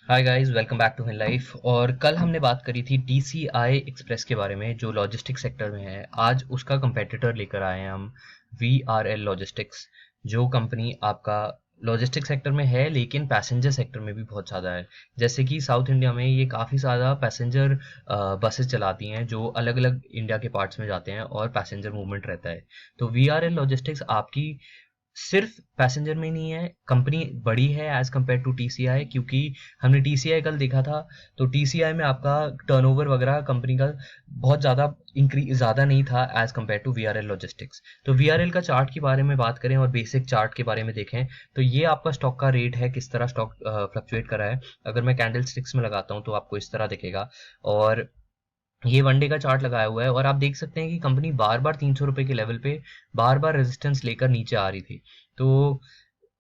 Hi guys, welcome back to hill life. और कल हमने बात करी थी टीसीआई एक्सप्रेस के बारे में, जो लॉजिस्टिक्स सेक्टर में है। आज उसका कंपेटिटर लेकर आए हैं हम, वीआरएल लॉजिस्टिक्स। जो कंपनी आपका लॉजिस्टिक्स सेक्टर में है लेकिन पैसेंजर सेक्टर में भी बहुत ज़्यादा है। जैसे कि साउथ इंडिया में ये काफ़ी ज़्यादा पैसेंजर बसेस चलाती हैं जो अलग अलग इंडिया के पार्ट्स में जाते हैं और पैसेंजर मूवमेंट रहता है। तो वीआरएल लॉजिस्टिक्स आपकी सिर्फ पैसेंजर में नहीं है, कंपनी बड़ी है एज कम्पेयर टू टीसीआई, क्योंकि हमने टीसीआई कल देखा था। तो टीसीआई में आपका टर्नओवर वगैरह कंपनी का बहुत ज़्यादा नहीं था as compare to VRL logistics. तो वीआरएल का चार्ट के बारे में बात करें और बेसिक चार्ट के बारे में देखें तो ये आपका स्टॉक का रेट है, किस तरह स्टॉक फ्लक्चुएट करा है। अगर मैं कैंडल स्टिक्स में लगाता हूँ तो आपको इस तरह दिखेगा। और ये वनडे का चार्ट लगाया हुआ है और आप देख सकते हैं कि कंपनी बार बार 300 रुपए के लेवल पे बार बार रेजिस्टेंस लेकर नीचे आ रही थी। तो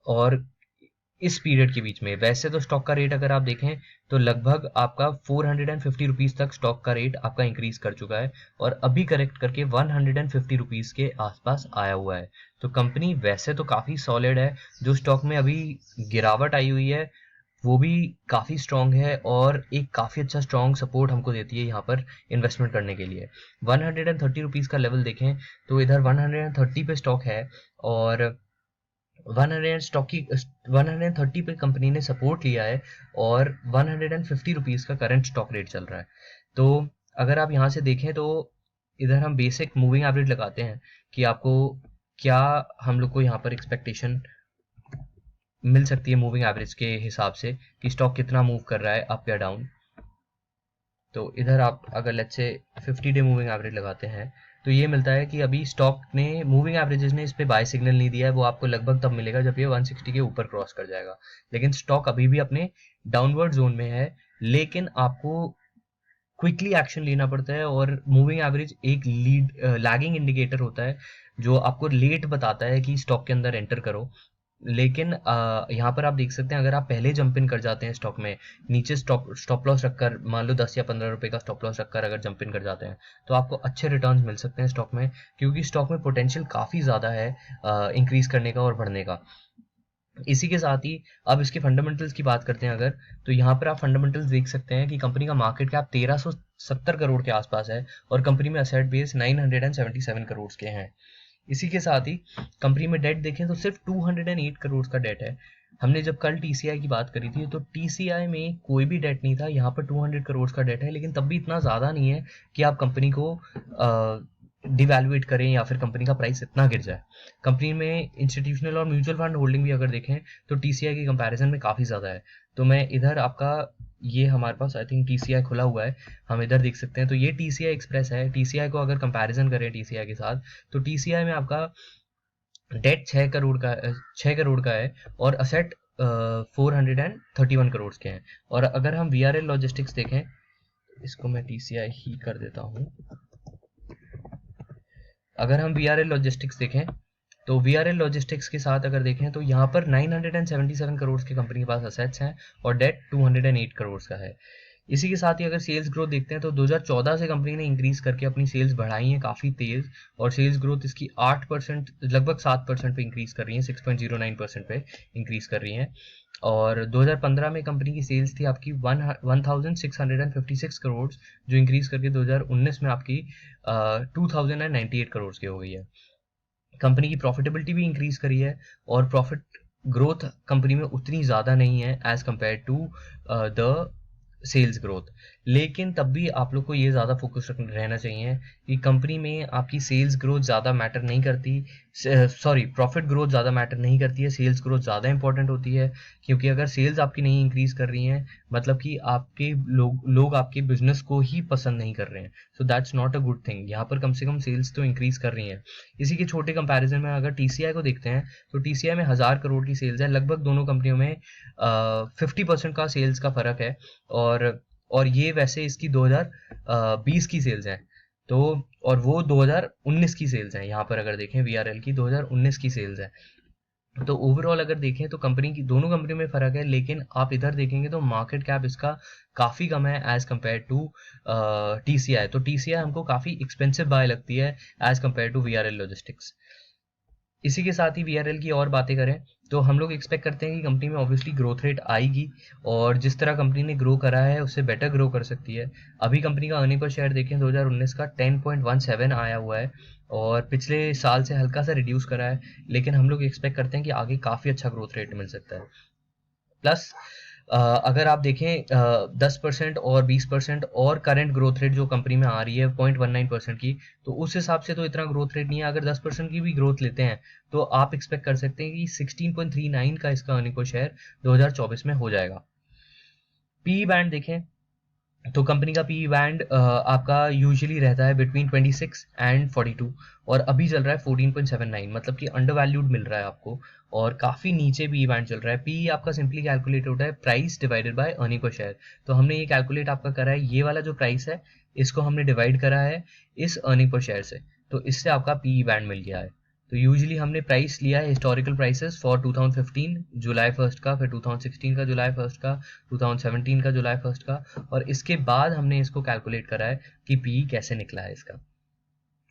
और इस पीरियड के बीच में वैसे तो स्टॉक का रेट अगर आप देखें तो लगभग आपका 450 रुपीज तक स्टॉक का रेट आपका इंक्रीज कर चुका है और अभी करेक्ट करके 150 रुपीज के आसपास आया हुआ है। तो कंपनी वैसे तो काफी सॉलिड है। जो स्टॉक में अभी गिरावट आई हुई है वो भी काफ़ी स्ट्रॉन्ग है और एक काफ़ी अच्छा स्ट्रॉन्ग सपोर्ट हमको देती है यहाँ पर इन्वेस्टमेंट करने के लिए। 130 रुपीज़ का लेवल देखें तो इधर 130 पे स्टॉक है और 130 पे कंपनी ने सपोर्ट लिया है और 150 रुपीज़ का करंट स्टॉक रेट चल रहा है। तो अगर आप यहाँ से देखें तो इधर हम बेसिक मूविंग एवरेज लगाते हैं कि आपको क्या हम लोग को यहाँ पर एक्सपेक्टेशन मिल सकती है मूविंग एवरेज के हिसाब से कि स्टॉक कितना मूव कर रहा है अप या डाउन। तो इधर आप अगर let's say 50 day moving average लगाते हैं तो ये मिलता है कि अभी स्टॉक ने मूविंग एवरेजेस ने इस पे बाय सिग्नल नहीं दिया है। वो आपको लगभग तब मिलेगा जब ये 160 के ऊपर क्रॉस कर जाएगा। लेकिन स्टॉक अभी भी अपने डाउनवर्ड जोन में है, लेकिन आपको क्विकली एक्शन लेना पड़ता है। और मूविंग एवरेज एक लीड लैगिंग इंडिकेटर होता है जो आपको लेट बताता है कि स्टॉक के अंदर एंटर करो। लेकिन यहाँ पर आप देख सकते हैं, अगर आप पहले जंप इन कर जाते हैं स्टॉक में, नीचे स्टॉप स्टॉप लॉस रखकर, मान लो 10 या 15 रुपए का स्टॉप लॉस रखकर अगर जंप इन कर जाते हैं तो आपको अच्छे रिटर्न्स मिल सकते हैं स्टॉक में, क्योंकि स्टॉक में पोटेंशियल काफ़ी ज़्यादा है इंक्रीज करने का और बढ़ने का। इसी के साथ ही अब इसके फंडामेंटल्स की बात करते हैं अगर, तो यहाँ पर आप फंडामेंटल्स देख सकते हैं कि कंपनी का मार्केट कैप 1370 करोड़ के आसपास है और कंपनी में असेट बेस 977 करोड़ के हैं। इसी के साथ ही कंपनी में डेट देखें तो सिर्फ 208 करोड़ का डेट है। हमने जब कल टीसीआई की बात करी थी तो टीसीआई में कोई भी डेट नहीं था, यहाँ पर 200 करोड़ का डेट है, लेकिन तब भी इतना ज़्यादा नहीं है कि आप कंपनी को डिवैल्यूएट करें या फिर कंपनी का प्राइस इतना गिर जाए। कंपनी में इंस्टीट्यूशनल और म्यूचुअल फंड होल्डिंग भी अगर देखें तो टीसीआई के कंपैरिजन में काफ़ी ज़्यादा है। तो मैं इधर आपका, ये हमारे पास आई थिंक टीसीआई खुला हुआ है, हम इधर देख सकते हैं। तो ये टीसीआई एक्सप्रेस है। टीसीआई को अगर कंपैरिजन करें टीसीआई के साथ तो टीसीआई में आपका डेट 6 करोड़ का है और असेट 431 करोड़ के हैं। और अगर हम वीआरएल लॉजिस्टिक्स देखें, इसको मैं टीसीआई ही कर देता हूँ। अगर हम वीआरएल लॉजिस्टिक्स देखें तो वीआरएल लॉजिस्टिक्स के साथ अगर देखें तो यहाँ पर 977 करोड़ के कंपनी के पास असेट्स हैं और डेट 208 करोड़ का है। इसी के साथ ही अगर सेल्स ग्रोथ देखते हैं तो 2014 से कंपनी ने इंक्रीज करके अपनी सेल्स बढ़ाई है काफ़ी तेज, और सेल्स ग्रोथ इसकी 8%, लगभग 7% पे इंक्रीज कर रही है, 6.09% पे इंक्रीज कर रही है। और 2015 में कंपनी की सेल्स थी आपकी 1656 करोड़, जो इंक्रीज करके 2019 में आपकी 2098 करोड़ की हो गई है। कंपनी की प्रॉफिटेबिलिटी भी इंक्रीज करी है और प्रॉफिट ग्रोथ कंपनी में उतनी ज़्यादा नहीं है as compare to the sales growth. लेकिन तब भी आप लोग को ये ज़्यादा फोकस रहना चाहिए कि कंपनी में आपकी सेल्स ग्रोथ ज़्यादा मैटर नहीं करती, सॉरी प्रॉफिट ग्रोथ ज़्यादा मैटर नहीं करती है, सेल्स ग्रोथ ज़्यादा इंपॉर्टेंट होती है। क्योंकि अगर सेल्स आपकी नहीं इंक्रीज कर रही हैं मतलब कि आपके लोग आपके बिजनेस को ही पसंद नहीं कर रहे हैं, so that's not a good thing. यहाँ पर कम से कम सेल्स तो इंक्रीज कर रही हैं। इसी के छोटे कंपैरिजन में अगर टीसीआई को देखते हैं तो टीसीआई में 1000 करोड़ की सेल्स है, लगभग दोनों कंपनियों में 50% का सेल्स का फर्क है। और ये वैसे इसकी 2020 की सेल्स है। तो और वो 2019 की सेल्स है, यहाँ पर अगर देखें वीआरएल की 2019 की सेल्स है। तो ओवरऑल अगर देखें तो कंपनी की, दोनों कंपनियों में फर्क है, लेकिन आप इधर देखेंगे तो मार्केट कैप इसका काफ़ी कम है एज कम्पेयर टू टीसीआई। तो टीसीआई हमको काफ़ी एक्सपेंसिव बाय लगती है as compare to VRL logistics. इसी के साथ ही वीआरएल की और बातें करें तो हम लोग एक्सपेक्ट करते हैं कि कंपनी में ऑब्वियसली ग्रोथ रेट आएगी और जिस तरह कंपनी ने ग्रो करा है उससे बेटर ग्रो कर सकती है। अभी कंपनी का अर्निंग पर शेयर देखें 2019 का 10.17 आया हुआ है और पिछले साल से हल्का सा रिड्यूस करा है, लेकिन हम लोग एक्सपेक्ट करते हैं कि आगे काफ़ी अच्छा ग्रोथ रेट मिल सकता है। प्लस अगर आप देखें 10% और 20% और करंट ग्रोथ रेट जो कंपनी में आ रही है 0.19% की, तो उस हिसाब से तो इतना ग्रोथ रेट नहीं है। अगर 10% की भी ग्रोथ लेते हैं तो आप एक्सपेक्ट कर सकते हैं कि 16.39 का इसका अर्निंग पर शेयर 2024 में हो जाएगा। पी बैंड देखें तो कंपनी का पी बैंड आपका यूजुअली रहता है बिटवीन 26 एंड 42 और अभी चल रहा है 14.79, मतलब कि अंडर वैल्यूड मिल रहा है आपको और काफ़ी नीचे पी बैंड चल रहा है। पी आपका सिंपली कैलकुलेट होता है price divided by earning per share. तो हमने ये कैलकुलेट आपका करा है, ये वाला जो प्राइस है इसको हमने डिवाइड करा है इस अर्निंग पर शेयर से, तो इससे आपका पी बैंड मिल गया है। तो यूजुअली हमने प्राइस लिया है हिस्टोरिकल प्राइसेस फॉर 2015 जुलाई 1 का, फिर 2016 का जुलाई 1 का, 2017 का जुलाई 1 का, और इसके बाद हमने इसको कैलकुलेट करा है कि पी कैसे निकला है इसका।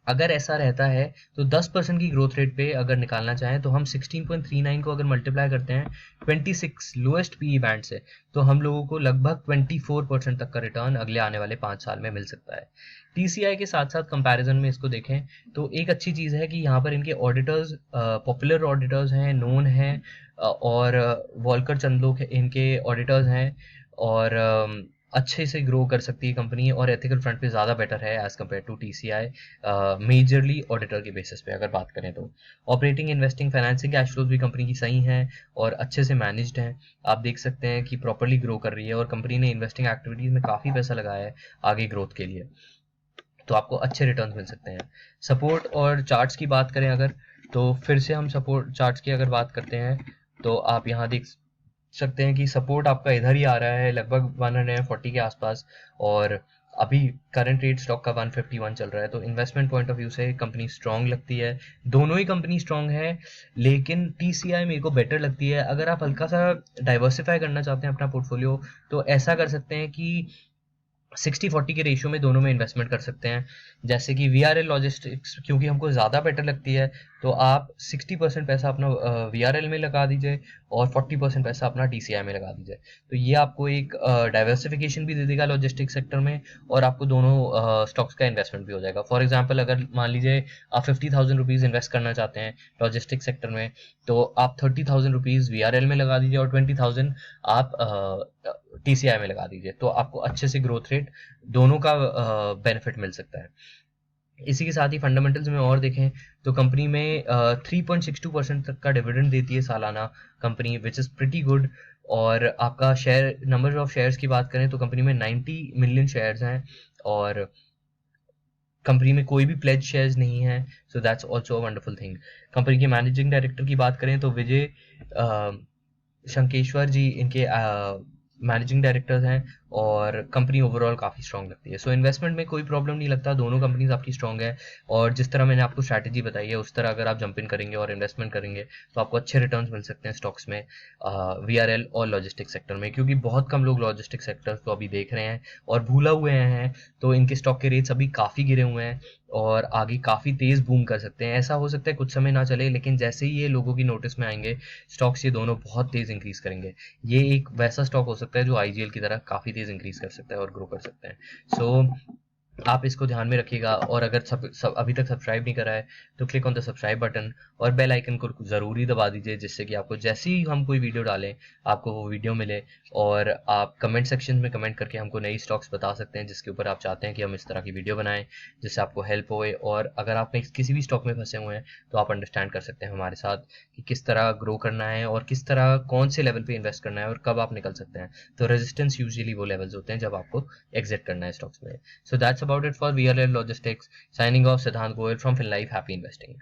अगर ऐसा रहता है तो 10% की ग्रोथ रेट पे अगर निकालना चाहें तो हम 16.39 को अगर मल्टीप्लाई करते हैं 26 लोएस्ट पीई बैंड से, तो हम लोगों को लगभग 24% तक का रिटर्न अगले आने वाले 5 साल में मिल सकता है। टीसीआई के साथ साथ कंपैरिजन में इसको देखें तो एक अच्छी चीज़ है कि यहाँ पर इनके ऑडिटर्स पॉपुलर ऑडिटर्स हैं, नोन हैं, और वॉल्कर चंदलोक इनके ऑडिटर्स हैं और अच्छे से ग्रो कर सकती है कंपनी और एथिकल फ्रंट पे ज़्यादा बेटर है as compare to TCI majorly auditor के बेसिस पे अगर बात करें तो। Operating, investing, financing cash flows भी कंपनी की सही हैं और अच्छे से मैनेज्ड हैं। आप देख सकते हैं कि प्रॉपरली ग्रो कर रही है और कंपनी ने इन्वेस्टिंग एक्टिविटीज़ में काफ़ी पैसा लगाया है आगे ग्रोथ के लिए, तो आपको अच्छे रिटर्न मिल सकते हैं। सपोर्ट और चार्ट्स की बात करें अगर, तो फिर से हम सपोर्ट चार्ट्स की अगर बात करते हैं तो आप यहाँ देख सकते हैं कि सपोर्ट आपका इधर ही आ रहा है लगभग 140 के आसपास और अभी करंट रेट स्टॉक का 151 चल रहा है। तो इन्वेस्टमेंट पॉइंट ऑफ व्यू से कंपनी स्ट्रांग लगती है, दोनों ही कंपनी स्ट्रांग है, लेकिन टीसीआई मेरे को बेटर लगती है। अगर आप हल्का सा डाइवर्सिफाई करना चाहते हैं अपना पोर्टफोलियो तो ऐसा कर सकते हैं कि 60-40 के रेशियो में दोनों में इन्वेस्टमेंट कर सकते हैं। जैसे कि वीआरएल लॉजिस्टिक्स क्योंकि हमको ज़्यादा बेटर लगती है तो आप 60% पैसा अपना वीआरएल में लगा दीजिए और 40% पैसा अपना टीसीआई में लगा दीजिए। तो ये आपको एक डाइवर्सिफिकेशन भी दे देगा लॉजिस्टिक्स सेक्टर में और आपको दोनों स्टॉक्स का इन्वेस्टमेंट भी हो जाएगा। फॉर एग्जाम्पल अगर मान लीजिए आप 50,000 रुपीज़ इन्वेस्ट करना चाहते हैं लॉजिस्टिक्स सेक्टर में, तो आप 30,000 रुपीज़ वीआरएल में लगा दीजिए और 20,000 आप टीसीआई में लगा दीजिए, तो आपको अच्छे से ग्रोथ रेट दोनों का बेनिफिट मिल सकता है। इसी के साथ ही फंडामेंटल्स में और देखें तो कंपनी में 3.62% तक का डिविडेंड देती है सालाना company, which is pretty good. और आपका शेयर नंबर ऑफ शेयर्स की बात करें तो कंपनी में 90 मिलियन शेयर्स हैं और कंपनी में कोई भी प्लेज शेयर्स नहीं है, so that's also a wonderful thing. Company के मैनेजिंग डायरेक्टर की बात करें तो विजय शंकेश्वर जी इनके मैनेजिंग डायरेक्टर्स हैं और कंपनी ओवरऑल काफ़ी स्ट्रांग लगती है। सो इन्वेस्टमेंट में कोई प्रॉब्लम नहीं लगता, दोनों कंपनीज आपकी स्ट्रांग है और जिस तरह मैंने आपको स्ट्रैटेजी बताई है उस तरह अगर आप जंप इन करेंगे और इन्वेस्टमेंट करेंगे तो आपको अच्छे रिटर्न्स मिल सकते हैं स्टॉक्स में, वीआरएल और लॉजिस्टिक्स सेक्टर में, क्योंकि बहुत कम लोग लॉजिस्टिक्स सेक्टर को अभी देख रहे हैं और भूला हुए हैं। तो इनके स्टॉक के रेट्स अभी काफ़ी गिरे हुए हैं और आगे काफ़ी तेज़ बूम कर सकते हैं। ऐसा हो सकता है कुछ समय ना चले, लेकिन जैसे ही ये लोगों की नोटिस में आएंगे स्टॉक्स ये दोनों बहुत तेज़ इंक्रीज करेंगे। ये एक वैसा स्टॉक हो सकता है जो आईजीएल की तरह काफ़ी तेज़ इंक्रीज कर सकता है और ग्रो कर सकते हैं। सो आप इसको ध्यान में रखिएगा और अगर सब अभी तक सब्सक्राइब नहीं करा है तो click on the subscribe button और बेल आइकन को ज़रूरी दबा दीजिए, जिससे कि आपको जैसे ही हम कोई वीडियो डालें आपको वो वीडियो मिले। और आप कमेंट सेक्शन में कमेंट करके हमको नई स्टॉक्स बता सकते हैं जिसके ऊपर आप चाहते हैं कि हम इस तरह की वीडियो बनाएं जिससे आपको हेल्प होए। और अगर आप किसी भी स्टॉक में फंसे हुए हैं तो आप अंडरस्टैंड कर सकते हैं हमारे साथ कि किस तरह ग्रो करना है और किस तरह कौन से लेवल पे इन्वेस्ट करना है और कब आप निकल सकते हैं। तो रेजिस्टेंस यूजुअली वो लेवल्स होते हैं जब आपको एग्जिट करना है स्टॉक्स में। So that's about it for VLL Logistics. Signing off, Siddhant Goyal from FinLife. Happy investing.